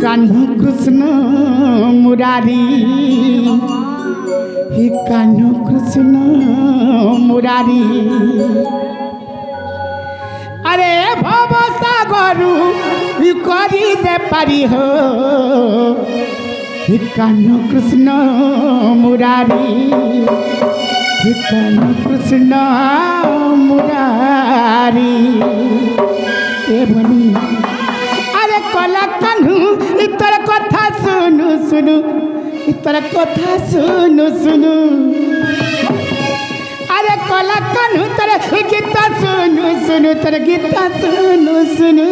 कान्हू कृष्ण मुरारी, हे कान्हू कृष्ण मुरारी। अरे भव सागरु करी दे पारी हो, हे कान्हू कृष्ण मुरारी, हे कान्हू कृष्ण मुरारी। ए बनी कला कान्हू इतर कथा सुनु सुनु, इतर कथा सुनु सुनु। अरे कला कान्हू तर गीत सुनु सुनु, तर गीत सुनु सुनु।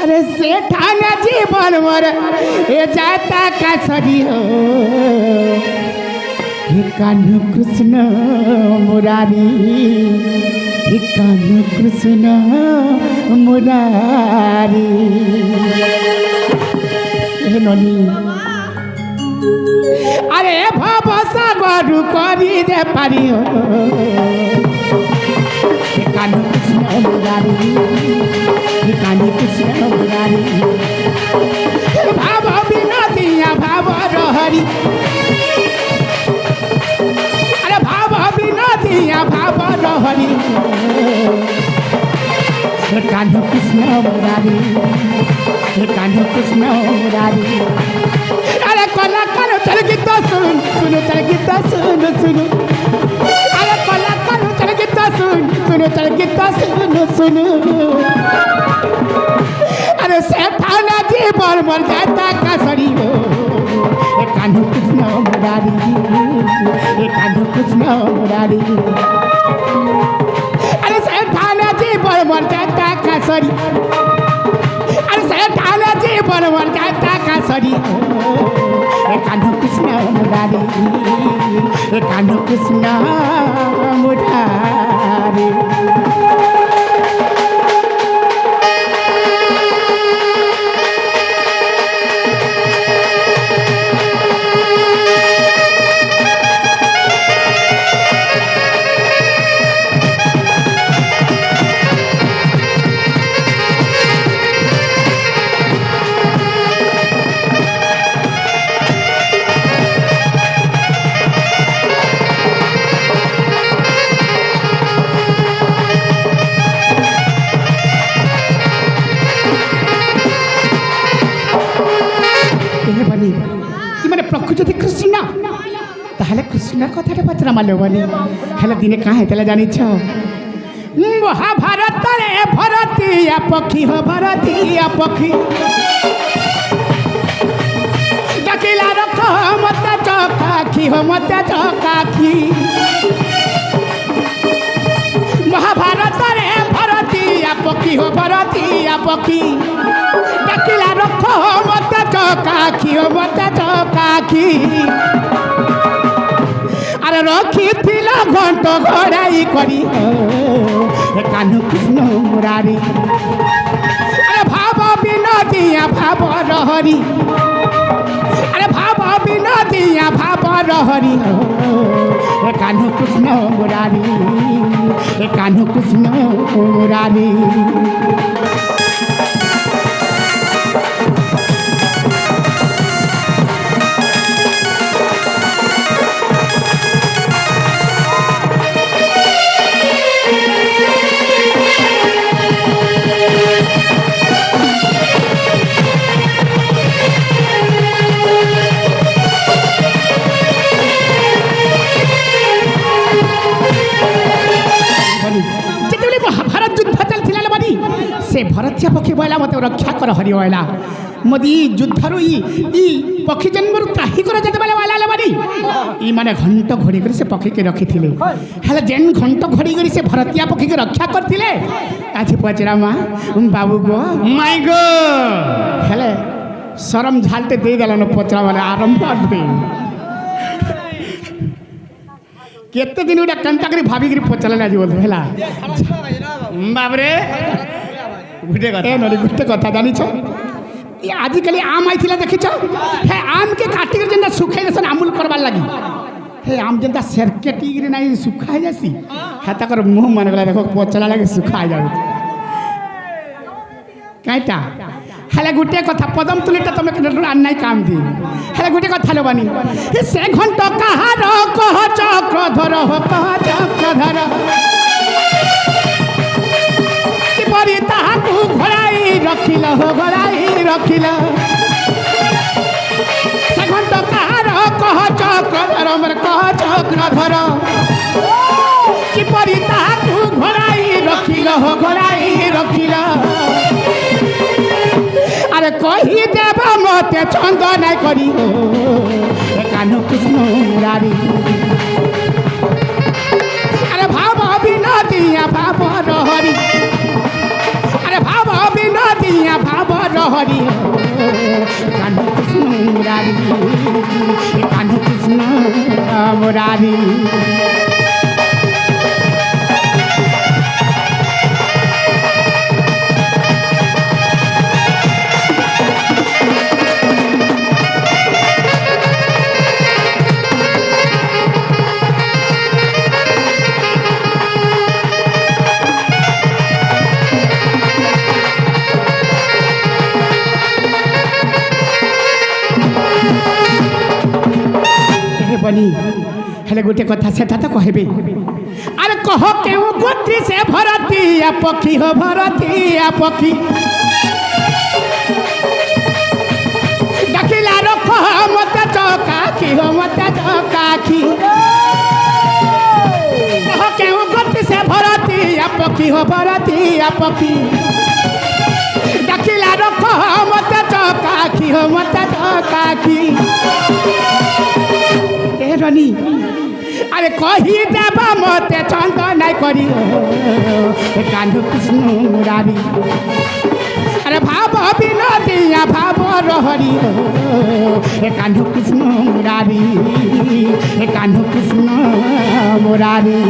अरे से ठाना जीवन मोर ए जाता का सरी हो, हे कान्हू कृष्ण मुरारी, हे कान्हू कृष्ण मुरारी। अरे भव सागरु करी दे पारी हो, हे कान्हू कृष्ण मुरारी, हे कान्हू कृष्ण मुरारी। भाव विनोदिया भाव रहरी, अरे भाव विनोदिया भाव रहरी, हे कान्हू कृष्ण मुरारी, हे कान्हू कृष्ण मुरारी। अरे कला कान्हू चल गीत सुन सुन, चल गीत सुन सुन। अरे कला कान्हू चल गीत सुन सुन, चल गीत सुन सुन। अरे से ठाना जीवन मर जाता का सरी हो, हे कान्हू कृष्ण मुरारी, हे कान्हू कृष्ण मुरारी। अरे से ठाना जीवन मर जाता का सरी, अरे से ठाना जीवन मर जाता का सरी हो, हे कान्हू कृष्ण मुरारी, हे कान्हू कृष्ण मुरारी। प्रकृति कृष्ण ताहले कृष्ण कथा पचरा माल बनी हेले दिने कहाँ हेतला जानी छ महाभारत रे भरतिया पक्षी हो, भरतिया पक्षी डकिला रख मत चौकाखी हो, मत चौकाखी। महाभारत रे भरतिया पक्षी हो, भरतिया पक्षी डकिला रख मत चौकाखी हो, मत चौकाखी। अरे रखी थिला घंट घोड़ाई करी हो, हे कान्हू कृष्ण मुरारी। अरे भाव विनोदिया भाव रहरी, अरे भाव विनोदिया भाव रहरी हो, हे कान्हू कृष्ण मुरारी, हे कान्हू कृष्ण मुरारी। से भरतिया पक्षी बोला मत रक्षा कर हरि बोला मोदी युद्धरु ई पक्षी जन्मरु त्राही कर जते बोला वाला बनी ई माने घंट घोड़ी कर से पक्षी के रखी थिले हेले जेन घंट घोड़ी कर से भरतिया पक्षी के रक्षा करथिले आज पचरा मा बाबू गो माय गो हेले शरम झालते दे देलन पचरा वाला आरंभ दे केते दिन उडा कंता करी भाभी करी पचला ना बोल हेला बाप रे गुटे कथा ए नली गुटे कथा जानी छ आजिकल आम आई देखी हे आम के काटी जेना सुखाई देसन आमूल करवार लगी हे आम जेनता सेरकेटी रे नहीं सुखा जासी हे तकर मुंह मन गला देखो पचला लगे सुखा जाउ काटा हेले गोटे कथा पदम तुलीटा तुम आनाई काम दी हेले गोटे कथा लोबानी से घंट कहार कह चक्रधर हो कह चक्रधर किपरि ताहाकू घोड़ाई रखिल हो घोड़ाई रखिल से घंट कहार कह चक्रधर मोर कह चक्रधर किपरि ताहाकू घोड़ाई रखिल हो घोड़ाई रखिल अरे कही देव मत छंद नहीं करी कान्ह कृष्ण मुरारी अरे भाव विनोदिया भाव रहरी अरे भाव विनोदिया भाव रहरी कान्ह कृष्ण मुरारी कान्ह कृष्ण मुरारी बनी हेले गोटे कथा सेटा तो कहबे अरे कह केउ गोत्री से भरती या पक्षी हो भरती या पक्षी डकिला रख मत चौकाखी हो मत चौकाखी कह केउ गोत्री से भरती या पक्षी हो भरती या पक्षी डकिला रख मत चौकाखी हो मत चौकाखी रनी अरे कही देव मत छंद नहीं करी कान्ह कृष्ण मुरारी अरे भाव विनोदिया भाव रहरी कान्ह कृष्ण मुरारी कान्ह कृष्ण मुरारी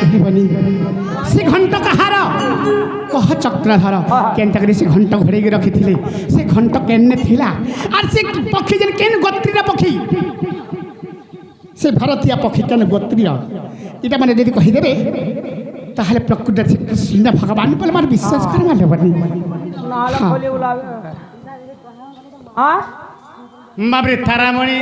से घंट कहार कह चक्रधर केनता से घंट घोड़े रखी से घंट केने थिला और से पक्षी जन केन गोत्रीर पक्षी से भारतीय पक्षी केन गोत्रीर इटा माने यदि कहीदेवे ताहले प्रकृति से कृष्ण भगवान बोले मार विश्वास करवा लेबनी बाबरे तारामणि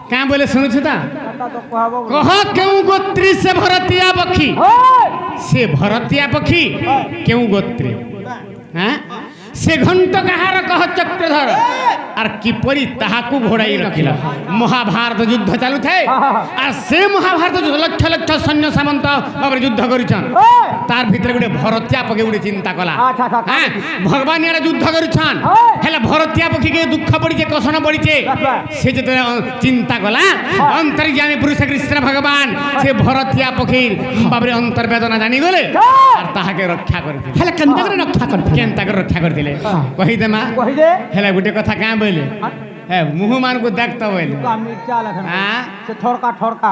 क्या बोले सुनुछु ता कह क्यों गोत्री से भरतिया पक्षी से भरतिया पक्षी क्यों गोत्री हाँ से घंट कहार कह चक्रधर और किपरि ताहाकू घोड़ाई रखिला महाभारत युद्ध चालू थे और से महाभारत लक्ष लक्ष सैन्य सामंत भाव युद्ध करिछन तार भीतर गोटे भरतिया पक्षी गोटे चिंता कला हाँ भगवान यार युद्ध करिछन हेला भरतिया पक्षी के दुख पड़िचे कषण पड़िचे से जते चिंता कला अंतर्यामी पुरुष कृष्ण भगवान से भरतिया पक्षी भाव अंतर वेदना जानी गले और ताहाके रक्षा करथि हेला केनता रक्षा करथि केनता रक्षा करथि कही दे माँ हेला गोटे कथा क्या बोले है मुँह मान को देखता बोले मिर्चा लखन से ठोरका ठोरका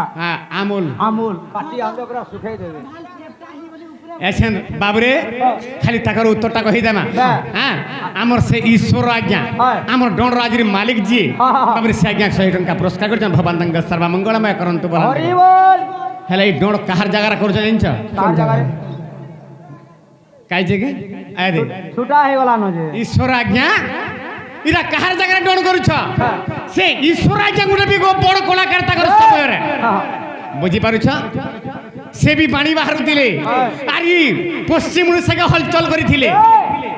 अमूल अमूल काटी हम ओकरा सुखाई देबे ऐसे बाबरे खाली ताकर उत्तरटा कही दे माँ हां हमर से ईश्वर आज्ञा हमर डोन राजरी मालिक जी बाबरे से आज्ञा 100 टंका पुरस्कार करछन भगवान तंग सर्व मंगलमय करंतु बोल हरि बोल हेला ई डोन कहार जगह करछ जानछ कहार जगह काई जगह आदे छुटा हे गला न जे ईश्वर आज्ञा इरा कहार जगह डोन करूछ से ईश्वर आज्ञा गुटे भी बड़ कलाकार ताकर समय रे बुझी पारुछ से भी पानी बाहर दिले आरी पश्चिम ओडिशा के हलचल करिथिले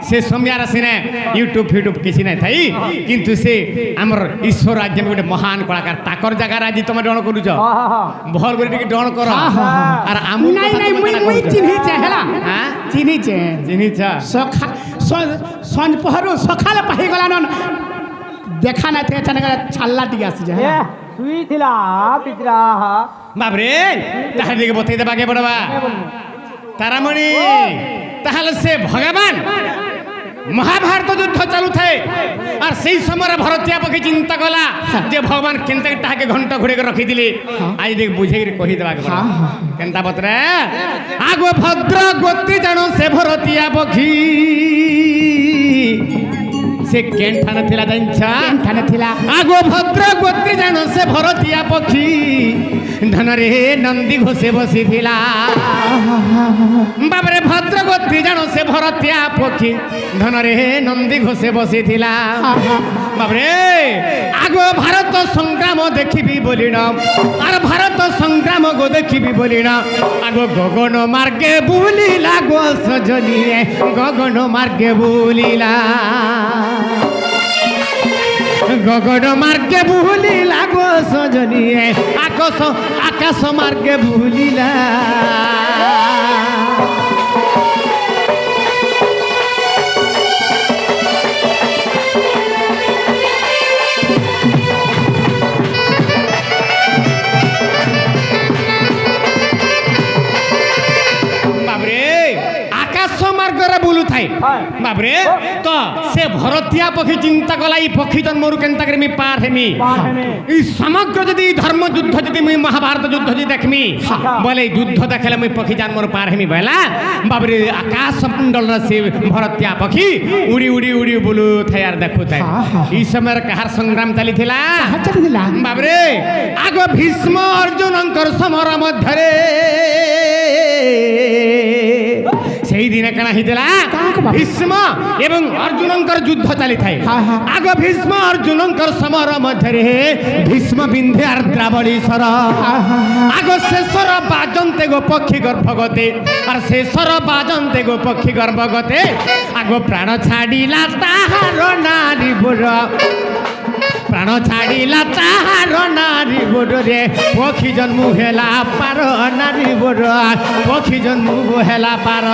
से समयार सिने यूट्यूब फ्यूट्यूब किसी नहीं थाई किंतु से हमर ईश्वर राज्य में गोटे महान कलाकार ताकर जगह आज तुम डण करूछ भल कर टिके डण कर और आम नहीं नहीं मुई चिन्ही छे हला हां चिन्ही छे सखा संज पहरु सखाल पाही गला न দেখা না থেকে ଅଚାନକ ଛାଡ଼ିଲା ଟିକେ ଆସିଯାଏ ଏ ଶୁଇଥିଲା ପିଜରା ବାବରେ ତାହା ଟିକେ ବତେଇ ଦେବାକେ ପଡ଼ବା ତାରାମଣି ତାହେଲେ ସେ ଭଗବାନ ମହାଭାରତ ଯୁଦ୍ଧ ଚାଲୁଥାଏ আর সেই সময় ভরতিয়া পক্ষী চিন্তা কলা যে ভগবান কেনতা তাহাকে ঘণ্ট ঘুরে রখিলে আজ দেখ বুঝাই কহি দেবা কেনতা পত্রে আগো ভদ্র গোত্রী জানো সে ভরতিয়া পক্ষী সে কেন ঠানে থিলা জানছা ঠানে ଥିଲା আগো ভদ্র গোত্রী জানো সে ভরতিয়া পক্ষী ধনরে নন্দী ঘোষে বসিছিলা বাবরে ভদ্র গোত্রী জানো সে ভরতিয়া পক্ষী ধনরে নন্দী ঘোষে বসিছিলা বাবরে আগো ভারত সংগ্রাম দেখিবি বলি না আর ভারত সংগ্রাম গো দেখিবি বলি না আগো গগন মার্গে বুলিলা গো সজনিয়ে গগন মার্গে বুলিলা গগন মার্গে ভুলিলা গো সজনিয়ে আকাশ মার্গে ভুলিলা বুলুথাই বাবরে তো সে ভরতিয়া পক্ষী চিন্তা কলা এই পক্ষী জন্মরু কেনতা করে পার হেমি এই সমগ্র যদি ধর্ম যুদ্ধ যদি মুই মহাভারত যুদ্ধ যদি দেখমি বলে যুদ্ধ দেখলে মুই পক্ষী জন্মরু পার হেমি বলা বাবরে আকাশ মন্ডল সে ভরতিয়া পক্ষী উড়ি উড়ি উড়ি বুলুথাই আর দেখুথাই এই সময় কাহার সংগ্রাম চালিছিলা ଚାଲିଥିଲା বাবরে আগ ভীষ্ম অর্জুনঙ্কর সমর মধ্যে সেই দিনে কেনা হইতলা ভীষ্ম এবং অর্জুনঙ্কর যুদ্ধ চালিথাই আগ ভীষ্ম অর্জুনঙ্কর সমর মধ্যে ভীষ্ম বিন্ধে আর্দ্রাবলীশ্বর আগ শেষর বাজন্তে গো পক্ষী গর্ভগতে আর শেষর বাজন্তে গো পক্ষী গর্ভগতে আগ প্রাণ ছাড়িলা তাহার নারী বুড় প্রাণ ছাড়িলা তাহার নারী বুড়রে পক্ষী জন্ম হেলা পার নারী বুড় পক্ষী জন্ম হেলা পার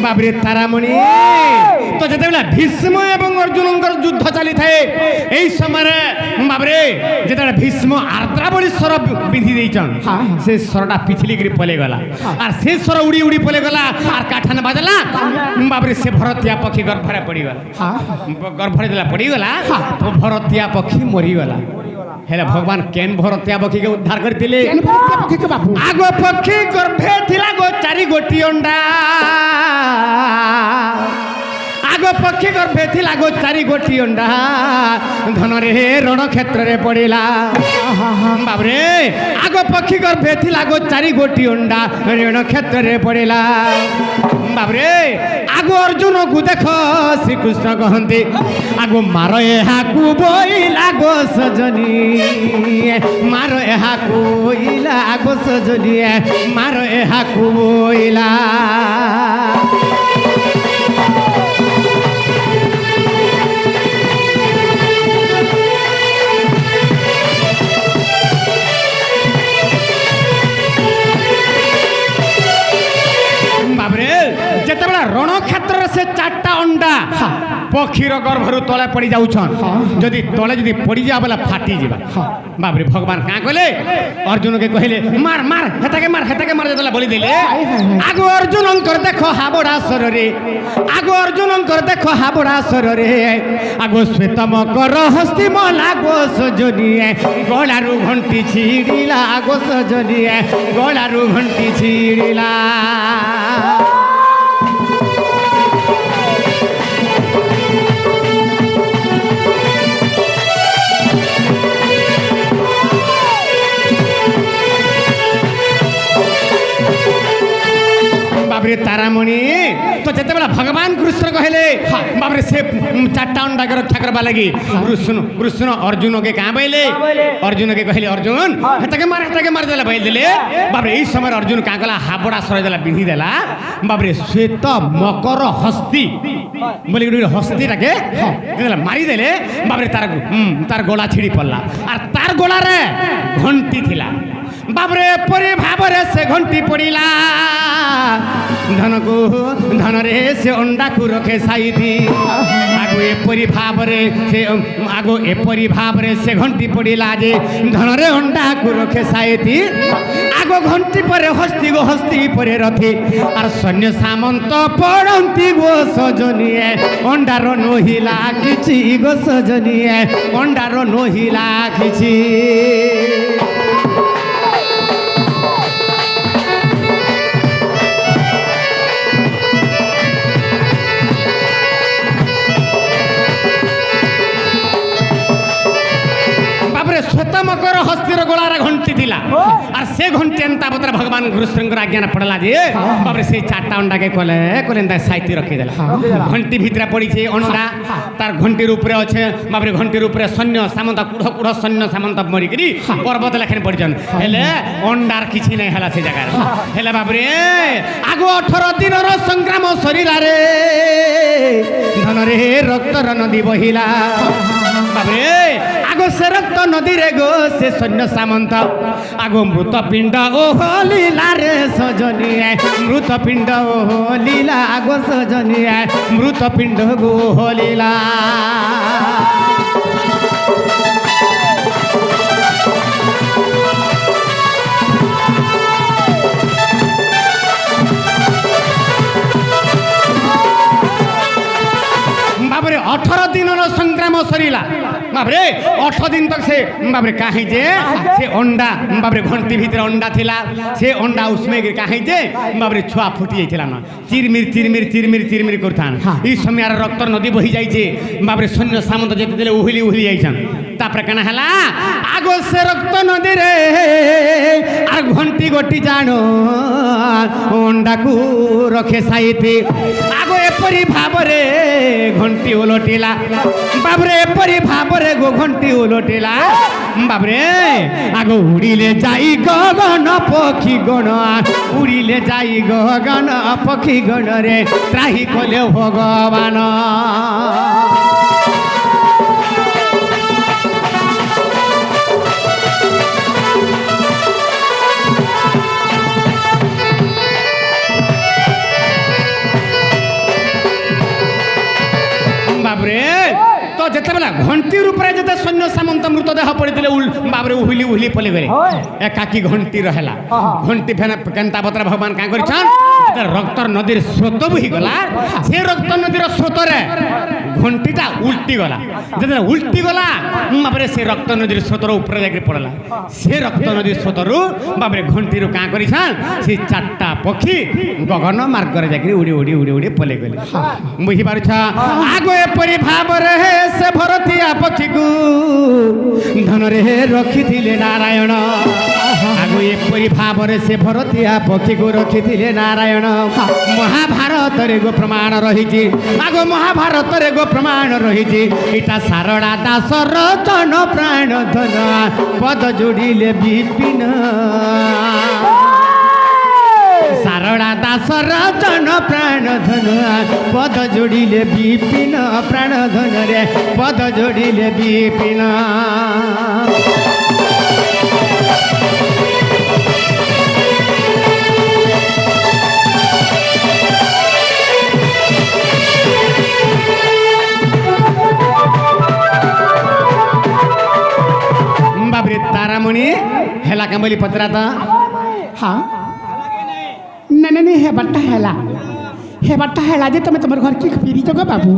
বাবরে তারামণি তো যেতবেলা ভীষ্ম এবং অর্জুনঙ্কর যুদ্ধ চালিথায় এই সময় বাবরে যেতবেলা ভীষ্ম আর্দ্রাবলীশ্বর বিধি দিয়েছন সে স্বরটা পিছলি করে পলে গলা আর সে স্বর উড়ি উড়ি পলে গলা আর কাঠানে বাজলা বাবরে সে ভরতিয়া পক্ষী গর্ভরে পড়িগলা গর্ভরে যেলা পড়িগলা তো ভরতিয়া পক্ষী মরিগলা হেলে ভগবান কেন ভরতিয়া পক্ষীকে উদ্ধার করিলে আগ পক্ষী গর্ভে থিলা গো চারি গোটি অন্ডা আগ পক্ষী গর্ভে থিলা গো চারি গোটি অন্ডা ধনরে রণক্ষেত্রে পড়িলা বাবরে আগ পক্ষী গর্ভে থিলা গো চারি গোটি অন্ডা রণক্ষেত্রে পড়িলা বাবরে আগ অর্জুনকু দেখ শ্রীকৃষ্ণ কহନ୍ତି আগ মার এহাকু বইলা গো সজনী মার এহাকু বইলা গো সজনী মার এহাকু বইলা যেতবেলা রণক্ষেত্রে সে চারটা অন্ডা পক্ষীর গর্ভরু তলে পড়ি যাউছন যদি তলে যদি পড়ি যা বলে ফাটি যাবা বাবরে ভগবান কাঁ কলে অর্জুনকে কহিলে মার মার হেতাকে মার যেতলা বলি দিলে আগ অর্জুনঙ্কর দেখো হাবড়া সররে আগ অর্জুনঙ্কর দেখো হাবড়া সররে আগ শ্বেতমকর হস্তিমলা গো সজনিয়ে গলারু ঘণ্টি ছিড়িলা গো সজনিয়ে গলারু ঘণ্টি ছিড়িলা বাবরে তারামণি তো যেতবেলা ভগবান কৃষ্ণ কহিলে বাবরে সে চারটা অন্ডাকে রক্ষা করবা লাগি কৃষ্ণ অর্জুনকে কাঁ বইলে অর্জুনকে কহিলে অর্জুন হেতাকে মার দেলা বইল দিলে বাবরে এই সময় অর্জুন কাঁ কলা হাবড়া সরাই দেলা বিধি দেলা বাবরে শ্বেত মকর হস্তি বলি হস্তিটাকে মারি দেলে বাবরে তার গোলা ছিড়ি পড়লা আর তার গোলারে ঘন্টি থিলা বাবরে পরে ভাবরে সে ঘন্টি পড়িলা ধনরে সে অন্ডাকু রখে সাইতি এপরি ভাবরে সে ঘন্টি পড়িলা যে ধনরে অন্ডাকু রখে সাইতি আগ ঘন্টি পরে হস্তি পরে রথি আর সৈন্য সামন্ত পড়ন্তি গো সজনিয়ে অন্ডার নহিলা কিছু গো সজনিয়ে অন্ডার নহিলা কিছু শ্বেত মকর হস্তির গোলার ঘন্টি দিলা আর সে ঘন্টি এন্তা পত্র ভগবান কৃষ্ণঙ্কর আজ্ঞান পড়লা যে বাবরে সেই চারটা অন্ডাকে কলে সাইতি রখি দেলা ঘন্টি ভিতরে পড়িছে অন্ডা তার ঘন্টির উপরে আছে বাবরে ঘন্টির উপরে সৈন্য সামন্ত কুড় সৈন্য সামন্ত মরিকি পর্বত লেখানে পড়িছেন হেলে অন্ডার কিছু নাই হেলা সে জায়গার হেলে বাবরে আগ 18 দিনর সংগ্রাম শরীরে ধনরে রক্তর নদী বহিলা বাবরে আগো সে রক্ত নদী রে গো সে সৈন্য সামন্ত আগো মৃত পিণ্ড ও লীলা রে সজনিয়ে মৃত পিণ্ড ও লীলা আগো সজনিয়ে মৃত পিণ্ড গো লীলা বাবরে 18 দিনর সংগ্রাম সরিলা বাবরে 18 দিন তক সে বাবরে কাহি যে সে অন্ডা বাবরে ঘন্টি ভিতরে অন্ডা থিলা সে অন্ডা উসমে কাহি যে বাবরে ছুয়া ফুটি যাইছিলা না চিরমির করতান এই সময় আর রক্তর নদী বহি যাইছে বাবরে সৈন্য সামন্ত যেতে দিলে উহিলি যাইছান তারপরে কেনা হেলা আগো সে রক্ত নদী রে আর ঘন্টি গটি জানো অন্ডাকু রখে সাইতে আগো এপরি ভাবরে ঘন্টি উলটিলা বাবরে এপরি ভাবরে গো ঘন্টি উলটিলা বাবরে আগো উড়িলে যাই গগন পক্ষী গণ উড়িলে যাই গগন পক্ষী গণ রে ত্রাহি কলে ভগবান বাবরে তো যেতবেলা ঘন্টির উপরে যেতে সৈন্য সামন্ত মৃতদেহ পড়িলে বাবরে উহিলি পলে গলে একাকি ঘন্টি রহেলা ঘন্টি কেন্তা পত্র ভগবান কাঁ করেছেন রক্তর নদীর স্রোত বহি গলা সে রক্ত নদীর স্রোতরে ঘন্টিটা উল্টি গলা যেটা উল্টি গলা বাবরে সে রক্ত নদীর স্রোতর উপরে যাই পড়লা সে রক্ত নদীর স্রোতরু বাবরে ঘন্টির কাঁ করেছেন সে চারটা পক্ষী গগন মার্গরে যাই উড়ি পলে গলে বুঝি পারছ আগে এপরি ভাবরে সে ভরতিয়া পক্ষীকু ধনরে রখিলে নারায়ণ আগু এপরি ভাবরে সে ভরতিয়া পক্ষীকু রখিলে নারায়ণ মহাভারতরে গো প্রমাণ রহিছি আগো মহাভারতরে গো প্রমাণ রহিছি এটা সারদা দাসর তন প্রাণ ধন পদ যোড়িলে বিপিন সারদা দাসর জন প্রাণ ধন পদ যোড়িলে বিপিন প্রাণ ধন রে পদ যোড়িলে বিপিন बाबरे तारामणी हेला कांबली पत्राता हाँ नहीं हे बट्टा हेला जे तुम्हें तुम्हारे घर की फिरी तो बाबू